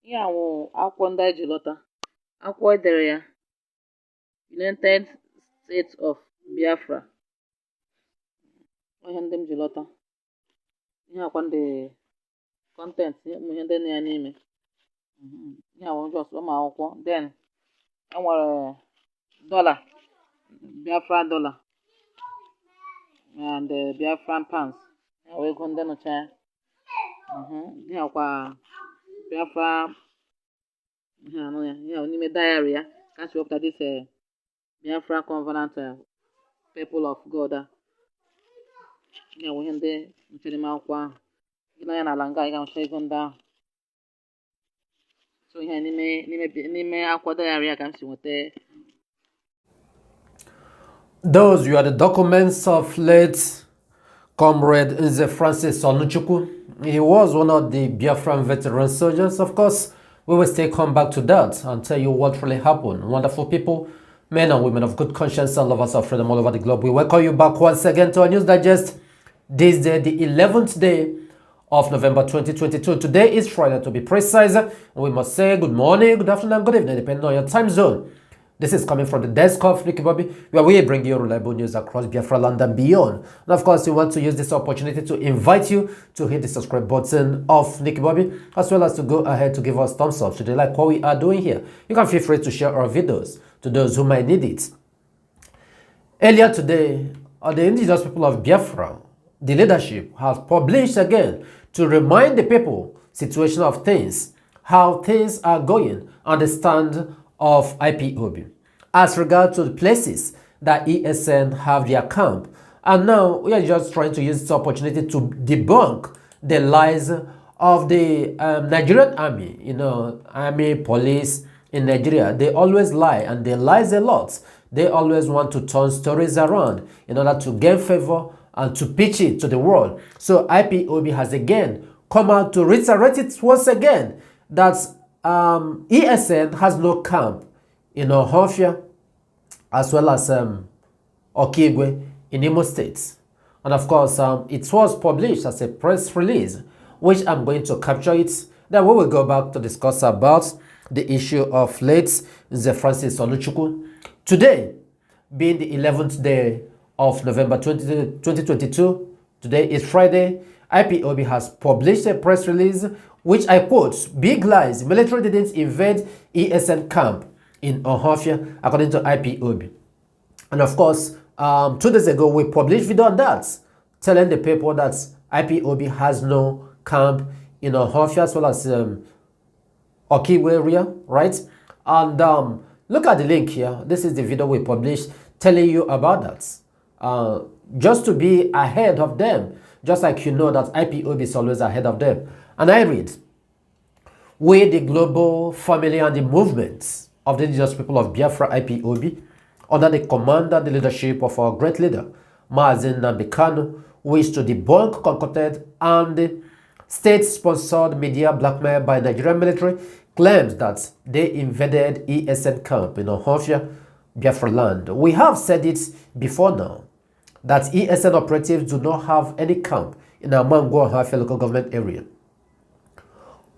Ihe a wụ akwụkwọ ndị anyị ji lọta. Akwụkwọ edere ya United States of Biafra. Ihe ndị m ji lọta. Ihe akwa ndị content ihe ndị nọ ya n'ime. Ihe a wụ just ụmụ akwụkwọ. Then enwere dollar, Biafra dollar and Biafran pounds. Ya wụ ego ndị nọcha ya. Ihe akwa Biafra ihe anọ ya. Ihe a n'ime diary ya ka si wepụta this Biafra Covenant people of God. Ihe a wụ ihe ndị nchere m akwụkwọ ahụ. Gị na ya n'ala nga ị ga-ahụcha ego ndị ahụ. So ihe n'ime akwụkwọ diary ya ka m si nweta. Those were the documents of late Comrade Nze Francis Oluchukwu. He was one of the Biafran veteran soldiers. Of course, we will still come back to that and tell you what really happened. Wonderful people, men and women of good conscience and lovers of freedom all over the globe. We welcome you back once again to our News Digest. This day, the 11th day of November 2022. Today is Friday, to be precise. We must say good morning, good afternoon, and good evening, depending on your time zone. This is coming from the desk of IPOB, where we bring you reliable news across Biafra land and beyond. And of course, we want to use this opportunity to invite you to hit the subscribe button of IPOB, as well as to go ahead to give us thumbs up should you like what we are doing here. You can feel free to share our videos to those who might need it. Earlier today, the indigenous people of Biafra, the leadership, has published again to remind the people situation of things, how things are going, and the stand of IPOB as regard to the places that ESN have their camp. And now we are just trying to use this opportunity to debunk the lies of the Nigerian army. You know, army, police in Nigeria, they always lie, and they lie a lot. They always want to turn stories around in order to gain favor and to pitch it to the world. So IPOB has again come out to reiterate it once again that ESN has no camp in Ohafia as well as Okigwe in Imo State. And of course, it was published as a press release, which I'm going to capture it. Then we will go back to discuss about the issue of late Nze Francis Oluchukwu. Today, being the 11th day of November 2022, today is Friday, IPOB has published a press release which I quote, "Big lies, military didn't invade ESN camp in Ohafia," according to IPOB. And of course, 2 days ago, we published video on that, telling the people that IPOB has no camp in Ohafia as well as Okigwe area, right? And look at the link here. This is the video we published telling you about that. Just to be ahead of them, just like you know that IPOB is always ahead of them. And I read, "We, the global family and the movements of the indigenous people of Biafra IPOB, under the command and the leadership of our great leader, FreeNnamdiKanu, wish to debunk concocted and state-sponsored media blackmail by Nigerian military claims that they invaded ESN camp in Ohafia, Biafra land. We have said it before now, that ESN operatives do not have any camp in Amango Ohafia local government area.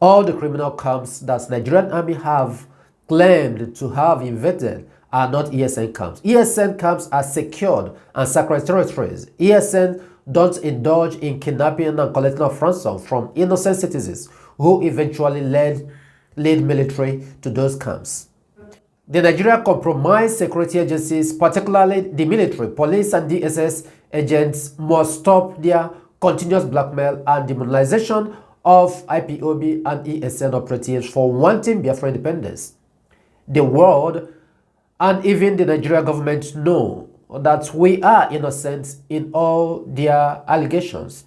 All the criminal camps that Nigerian army have claimed to have invaded are not ESN camps. ESN camps are secured and sacred territories. ESN don't indulge in kidnapping and collecting of ransom from innocent citizens who eventually lead military to those camps. The Nigeria compromised security agencies, particularly the military, police and DSS agents, must stop their continuous blackmail and demonization of IPOB and ESN operatives for wanting Biafra independence. The world and even the Nigerian government know that we are innocent in all their allegations.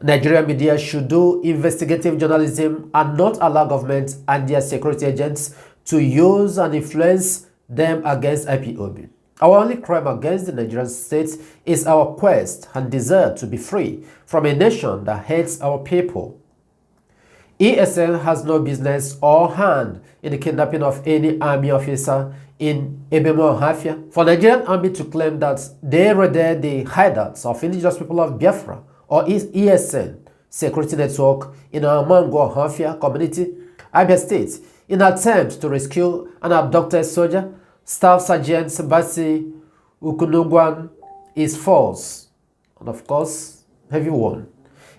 Nigerian media should do investigative journalism and not allow government and their security agents to use and influence them against IPOB. Our only crime against the Nigerian state is our quest and desire to be free from a nation that hates our people. ESN has no business or hand in the kidnapping of any army officer in Ebemo Ohafia. For Nigerian army to claim that they raided the hideouts of indigenous people of Biafra or ESN security network in our Mango Hafia community, Abia State, in an attempt to rescue an abducted soldier. Staff Sergeant Basi Ukunugwan is false. And of course, heavy one.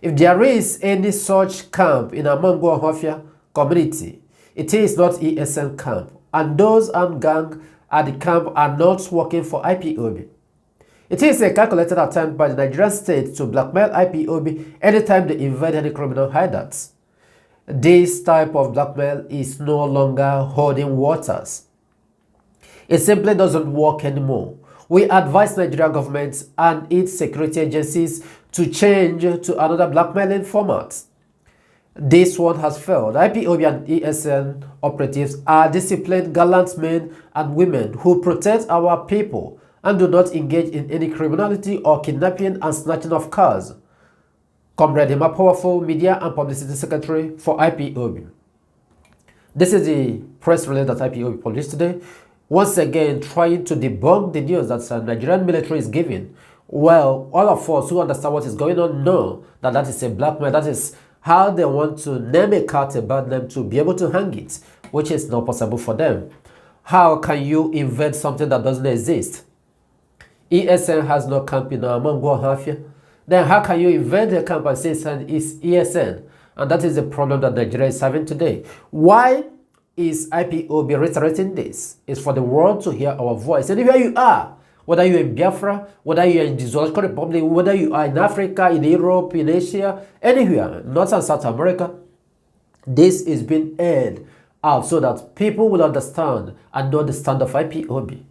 If there is any such camp in a Mango Hafia community, it is not ESN camp, and those armed gang at the camp are not working for IPOB. It is a calculated attempt by the Nigerian state to blackmail IPOB anytime they invade any criminal hideouts. This type of blackmail is no longer holding waters. It simply doesn't work anymore. We advise Nigerian government and its security agencies to change to another blackmailing format. This one has failed. IPOB and ESN operatives are disciplined, gallant men and women who protect our people and do not engage in any criminality or kidnapping and snatching of cars. Comrade Emma Powerful, Media and Publicity Secretary for IPOB. This is the press release that IPOB published today, once again trying to debunk the news that the Nigerian military is giving. Well, all of us who understand what is going on know that that is a blackmail. That is how they want to name a cat about them to be able to hang it, which is not possible for them. How can you invent something that doesn't exist? ESN has no camp in Mango Hafia. Then how can you invent a camp and say it's ESN? And that is the problem that Nigeria is having today. Why is IPOB reiterating this? It's for the world to hear our voice. Anywhere you are, whether you're in Biafra, whether you're in the Zoological Republic, whether you are in Africa, in Europe, in Asia, anywhere, North and South America, this is being aired out so that people will understand and know the stand of IPOB.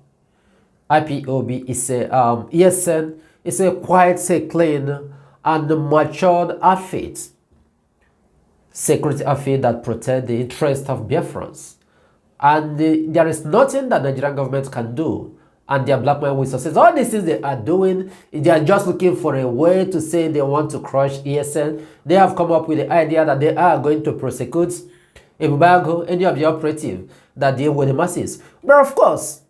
IPOB is a ESN is a quiet, clean, and matured outfit. Security outfit that protect the interest of Biafrans. And there is nothing that the Nigerian government can do. And their blackmail with success. All these things they are doing, they are just looking for a way to say they want to crush ESN. They have come up with the idea that they are going to prosecute Ebubago, any of the operative that deal with the masses. But of course,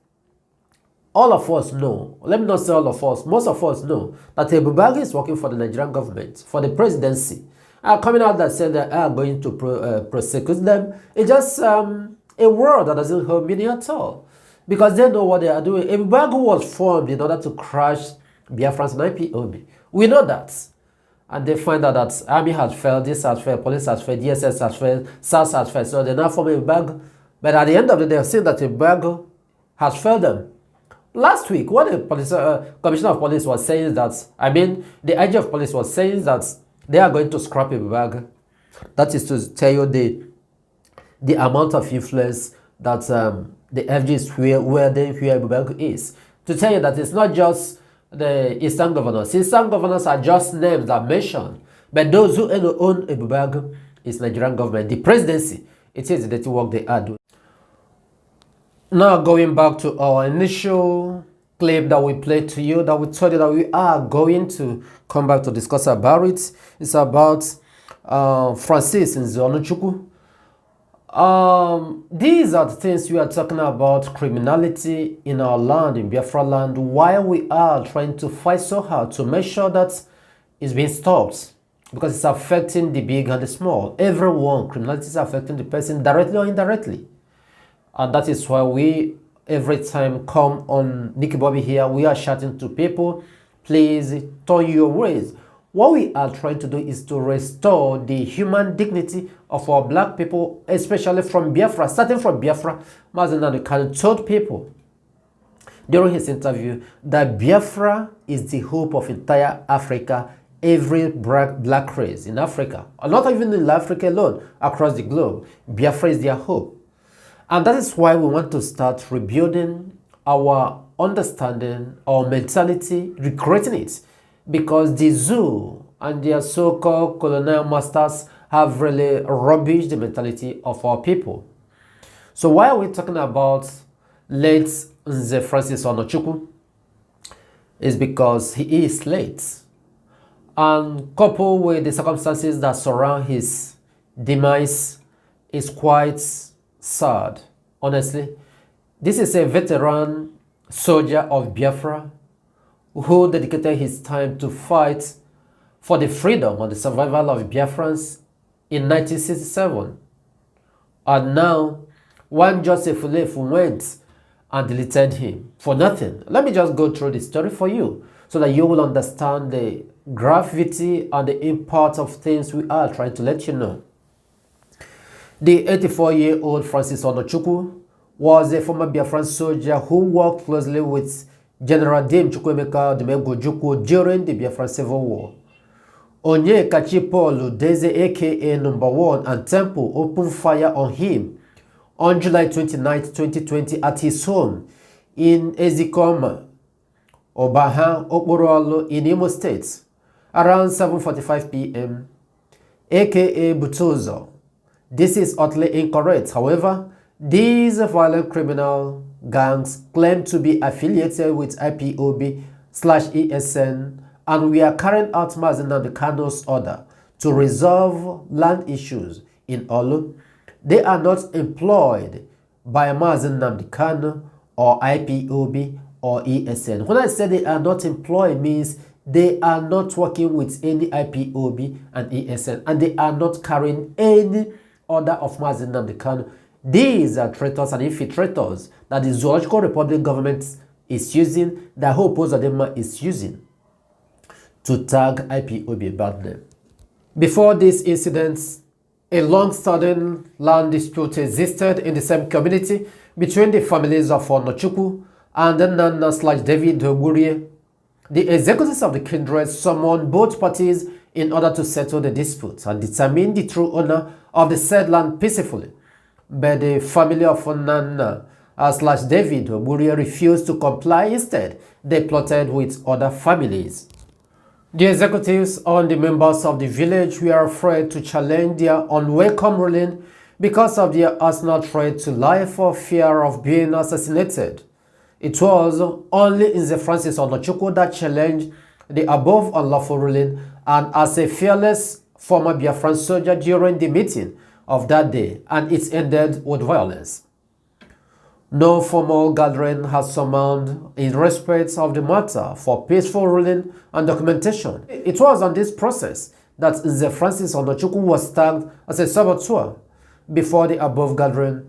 all of us know, let me not say all of us, most of us know that Ebubago is working for the Nigerian government, for the presidency. Coming out that said they are going to prosecute them, it's just a word that doesn't hold meaning at all. Because they know what they are doing. Ebubago was formed in order to crush Biafrans and IPOB. We know that. And they find out that army has failed, this has failed, police has failed, DSS has failed, SARS has failed. So they now form Ebubago. But at the end of the day, they have seen that Ebubago has failed them. Last week, what the commissioner of police was saying that, the IG of police was saying that they are going to scrap Ebubago. That is to tell you the amount of influence that the FG is where Ebubago is. To tell you that it's not just the Eastern governors. Eastern governors are just names that mentioned. But those who own Ebubago is Nigerian government. The presidency, it is the dirty work they are doing. Now going back to our initial clip that we played to you, that we told you that we are going to come back to discuss about it. It's about Francis Nzonu. These are the things we are talking about, criminality in our land, in Biafra land, while we are trying to fight so hard to make sure that it's being stopped, because it's affecting the big and the small. Everyone, criminality is affecting the person directly or indirectly. And that is why we, every time come on Nikki Bobby here, we are shouting to people, please turn your ways. What we are trying to do is to restore the human dignity of our black people, especially from Biafra. Starting from Biafra, FreeNnamdiKanu told people during his interview that Biafra is the hope of entire Africa, every black race in Africa, not even in Africa alone, across the globe. Biafra is their hope. And that is why we want to start rebuilding our understanding, our mentality, recreating it. Because the zoo and their so-called colonial masters have really rubbished the mentality of our people. So why are we talking about late Nze Francis Onochukwu? Is because he is late. And coupled with the circumstances that surround his demise is quite sad, honestly. This is a veteran soldier of Biafra who dedicated his time to fight for the freedom and the survival of Biafrans in 1967. And now, one Joseph Ulefu went and deleted him for nothing. Let me just go through the story for you so that you will understand the gravity and the import of things we are trying to let you know. The 84-year-old Francis Onochukwu was a former Biafran soldier who worked closely with General Dame Chukwuemeka Odumegwu during the Biafran Civil War. Onyekachi Paul Udeze, aka Number 1 and Temple, opened fire on him on July 29, 2020 at his home in Ezikoma, Obaha, Okporoalo in Imo State around 7:45 p.m. aka Butozo. This is utterly incorrect. However, these violent criminal gangs claim to be affiliated with IPOB/ESN, and we are carrying out FreeNnamdiKanu's order to resolve land issues in Olu. They are not employed by FreeNnamdiKanu or IPOB or ESN. When I say they are not employed, means they are not working with any IPOB and ESN, and they are not carrying any order of FreeNnamdiKanu. These are traitors and infiltrators that the Zoological Republic government is using, that whole Pozadema is using to tag IPOB bad name. Before these incidents, a long-standing land dispute existed in the same community between the families of Onochukwu and the Nana/David Ogurie. The executives of the kindred summoned both parties in order to settle the dispute and determine the true owner of the said land peacefully. But the family of Nana/David Ogurie refused to comply. Instead, they plotted with other families. The executives and the members of the village were afraid to challenge their unwelcome ruling because of their arsenal threat to life or fear of being assassinated. It was only Nze Francis Onochukwu that challenged the above unlawful ruling, and as a fearless former Biafran soldier during the meeting of that day, and it ended with violence. No formal gathering has summoned in respect of the matter for peaceful ruling and documentation. It was on this process that Nze Francis Onochukwu was tagged as a saboteur. Before the above gathering,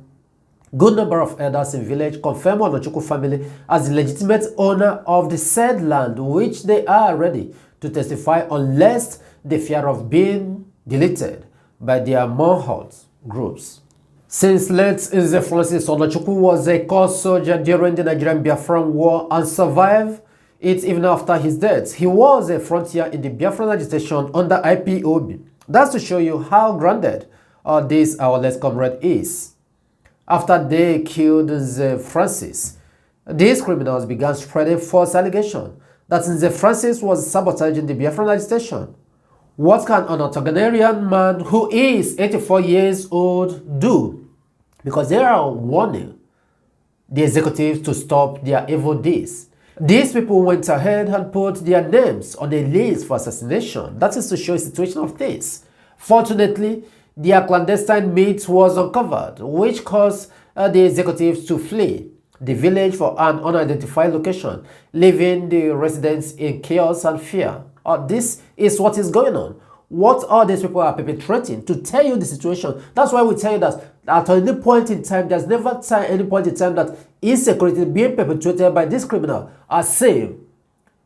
good number of elders in village confirmed Onochukwu family as the legitimate owner of the said land, which they are ready to testify unless they fear of being deleted by their manhunt groups. Since late Nze Francis Onochukwu was a corps soldier during the Nigerian Biafran War and survived it even after his death, he was a frontier in the Biafran agitation under IPOB. That's to show you how grounded this our late comrade is. After they killed Nze Francis, these criminals began spreading false allegations that Nze Francis was sabotaging the Biafran agitation. What can an octogenarian man who is 84 years old do? Because they are warning the executives to stop their evil deeds. These people went ahead and put their names on a list for assassination. That is to show a situation of things. Fortunately, their clandestine meet was uncovered, which caused the executives to flee the village for an unidentified location, leaving the residents in chaos and fear. This is what is going on. What all these people are perpetrating to tell you the situation. That's why we tell you that at any point in time, there's never any point in time that insecurity being perpetrated by this criminal are safe.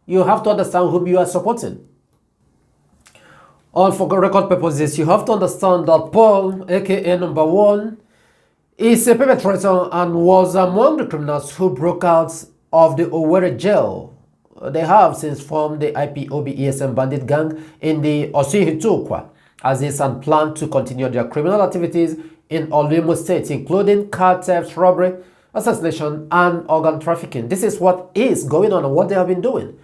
You have to understand whom you are supporting. And for record purposes, you have to understand that Paul, aka Number 1, is a perpetrator and was among the criminals who broke out of the Owerri jail. They have since formed the IPOB ESN bandit gang in the Osihitokwa, as is and plan to continue their criminal activities in Imo State, including car theft, robbery, assassination, and organ trafficking. This is what is going on and what they have been doing.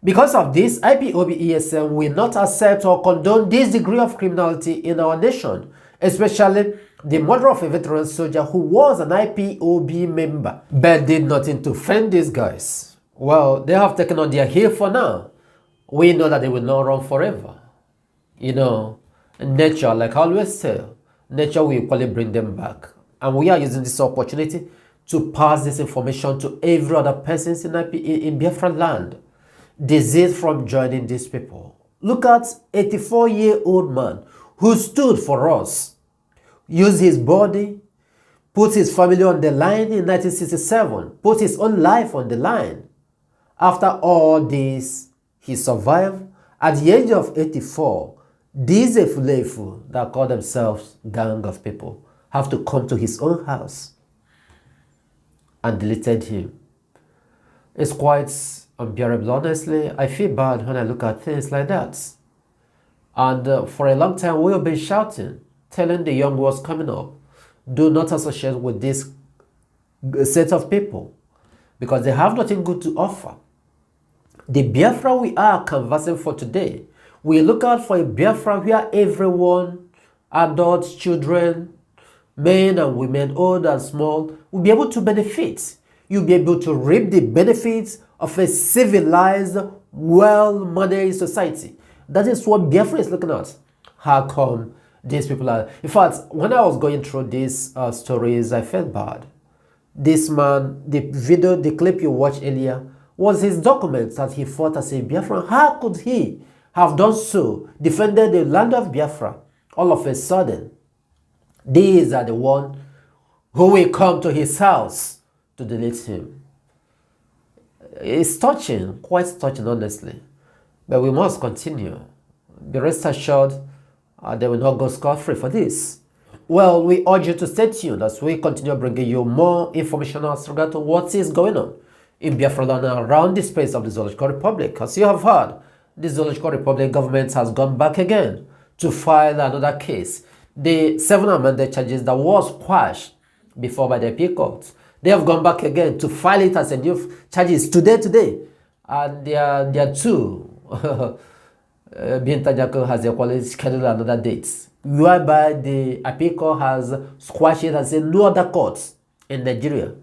Because of this, IPOB ESN will not accept or condone this degree of criminality in our nation, especially the murder of a veteran soldier who was an IPOB member but did nothing to fend these guys. Well, they have taken on their heel for now. We know that they will not run forever. You know, nature, like I always say, nature will equally bring them back. And we are using this opportunity to pass this information to every other person in Biafra land. Desist from joining these people. Look at 84-year-old man who stood for us, used his body, put his family on the line in 1967, put his own life on the line. After all this, he survived. At the age of 84, these Efulefu that call themselves gang of people have to come to his own house and deleted him. It's quite unbearable, honestly. I feel bad when I look at things like that. And for a long time, we have been shouting, telling the young ones coming up, do not associate with this set of people because they have nothing good to offer. The Biafra we are canvassing for today, we look out for a Biafra where everyone, adults, children, men and women, old and small, will be able to benefit. You'll be able to reap the benefits of a civilized, well-managed society. That is what Biafra is looking at. How come these people are... In fact, when I was going through these stories, I felt bad. This man, the clip you watched earlier, was his documents that he fought as a Biafran. How could he have done so, defended the land of Biafra, all of a sudden? These are the ones who will come to his house to delete him. It's touching, quite touching, honestly. But we must continue. Be rest assured, they will not go scot-free for this. Well, we urge you to stay tuned as we continue bringing you more information as regard to what is going on in Biafra land and around the space of the Zoological Republic. As you have heard, the Zoological Republic government has gone back again to file another case. The 7 amended charges that was quashed before by the appeal court, they have gone back again to file it as a new charges today. And there are two. Bintajaku has equally scheduled another date, whereby the appeal court has squashed it and said no other court in Nigeria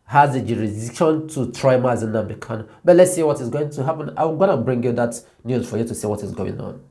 has the jurisdiction to try FreeNnamdiKanu. But let's see what is going to happen. I'm going to bring you that news for you to see what is going on.